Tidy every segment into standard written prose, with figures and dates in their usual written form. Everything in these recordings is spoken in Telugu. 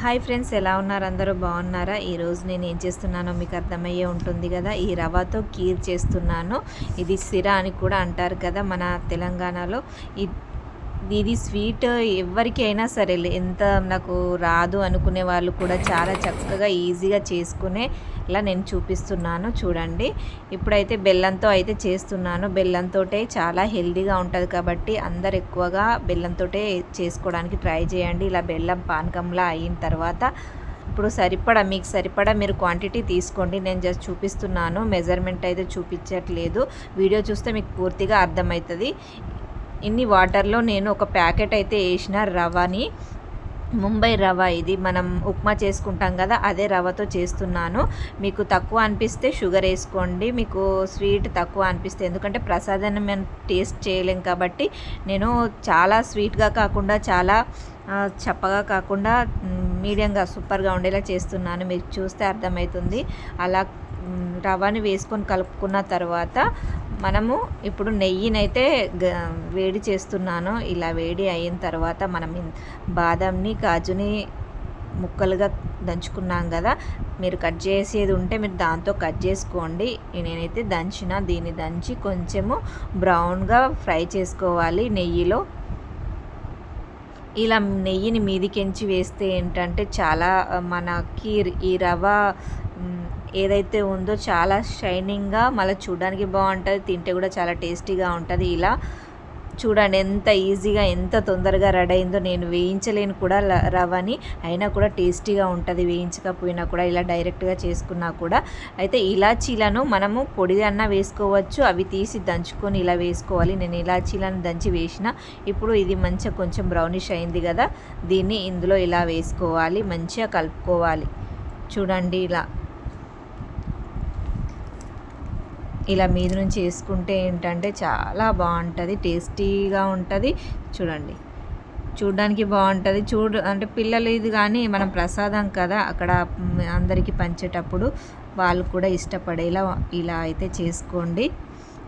హాయ్ ఫ్రెండ్స్, ఎలా ఉన్నారు? అందరూ బాగున్నారా? ఈరోజు నేను ఏం చేస్తున్నానో మీకు అర్థమయ్యే ఉంటుంది కదా. ఈ రవ్వతో కీర్ చేస్తున్నాను. ఇది సిరా అని కూడా అంటారు కదా మన తెలంగాణలో. ఇది స్వీట్ ఎవరికి అయినా సరే, ఎంత నాకు రాదు అనుకునే వాళ్ళు కూడా చాలా చక్కగా ఈజీగా చేసుకునేలా నేను చూపిస్తున్నాను చూడండి. ఇప్పుడైతే బెల్లంతో అయితే చేస్తున్నాను. బెల్లంతో చాలా హెల్తీగా ఉంటుంది కాబట్టి అందరు ఎక్కువగా బెల్లంతో చేసుకోవడానికి ట్రై చేయండి. ఇలా బెల్లం పానకంలా అయిన తర్వాత ఇప్పుడు మీకు సరిపడా మీరు క్వాంటిటీ తీసుకోండి. నేను జస్ట్ చూపిస్తున్నాను, మెజర్మెంట్ అయితే చూపించట్లేదు. వీడియో చూస్తే మీకు పూర్తిగా అర్థమవుతుంది. ఇన్ని వాటర్లో నేను ఒక ప్యాకెట్ అయితే వేసిన రవ్వని, ముంబై రవ్వ, ఇది మనం ఉప్మా చేసుకుంటాం కదా, అదే రవ్వతో చేస్తున్నాను. మీకు తక్కువ అనిపిస్తే షుగర్ వేసుకోండి, మీకు స్వీట్ తక్కువ అనిపిస్తే, ఎందుకంటే ప్రసాదాన్ని మేము టేస్ట్ చేయలేం కాబట్టి నేను చాలా స్వీట్గా కాకుండా చాలా చప్పగా కాకుండా మీడియంగా సూపర్గా ఉండేలా చేస్తున్నాను. మీకు చూస్తే అర్థమవుతుంది. అలా రవ్వని వేసుకొని కలుపుకున్న తర్వాత మనము ఇప్పుడు నెయ్యినైతే వేడి చేస్తున్నాను. ఇలా వేడి అయిన తర్వాత మనం బాదంని, కాజుని ముక్కలుగా దంచుకున్నాం కదా, మీరు కట్ చేసేది ఉంటే మీరు దాంతో కట్ చేసుకోండి. నేనైతే దీన్ని దంచి కొంచెము బ్రౌన్గా ఫ్రై చేసుకోవాలి నెయ్యిలో. ఇలా నెయ్యిని మీదికెంచి వేస్తే ఏంటంటే చాలా మన కీర్, ఈ రవ్వ ఏదైతే ఉందో చాలా షైనింగ్గా, మళ్ళీ చూడడానికి బాగుంటుంది, తింటే కూడా చాలా టేస్టీగా ఉంటుంది. ఇలా చూడండి ఎంత ఈజీగా, ఎంత తొందరగా రెడీ అయిందో. నేను వేయించలేను కూడా రవ్వని, అయినా కూడా టేస్టీగా ఉంటుంది వేయించకపోయినా కూడా, ఇలా డైరెక్ట్గా చేసుకున్నా కూడా. అయితే ఇలాచీలను మనము పొడి అన్న వేసుకోవచ్చు, అవి తీసి దంచుకొని ఇలా వేసుకోవాలి. నేను ఇలాచీలను దంచి వేసిన. ఇప్పుడు ఇది మంచిగా కొంచెం బ్రౌనిష్ అయింది కదా, దీన్ని ఇందులో ఇలా వేసుకోవాలి, మంచిగా కలుపుకోవాలి. చూడండి ఇలా మీద నుంచి వేసుకుంటే ఏంటంటే చాలా బాగుంటుంది, టేస్టీగా ఉంటుంది. చూడండి, చూడడానికి బాగుంటుంది. అంటే పిల్లలు ఇది కానీ మనం ప్రసాదం కదా, అక్కడ అందరికీ పంచేటప్పుడు వాళ్ళు కూడా ఇష్టపడేలా ఇలా అయితే చేసుకోండి.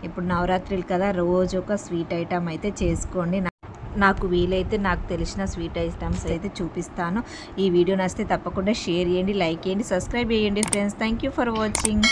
ఇప్పుడు నవరాత్రులు కదా, రోజు ఒక స్వీట్ ఐటమ్ అయితే చేసుకోండి. నాకు వీలైతే నాకు తెలిసిన స్వీట్ ఐటమ్స్ అయితే చూపిస్తాను. ఈ వీడియో నచ్చితే తప్పకుండా షేర్ చేయండి, లైక్ చేయండి, సబ్స్క్రైబ్ చేయండి friends. Thank you for watching.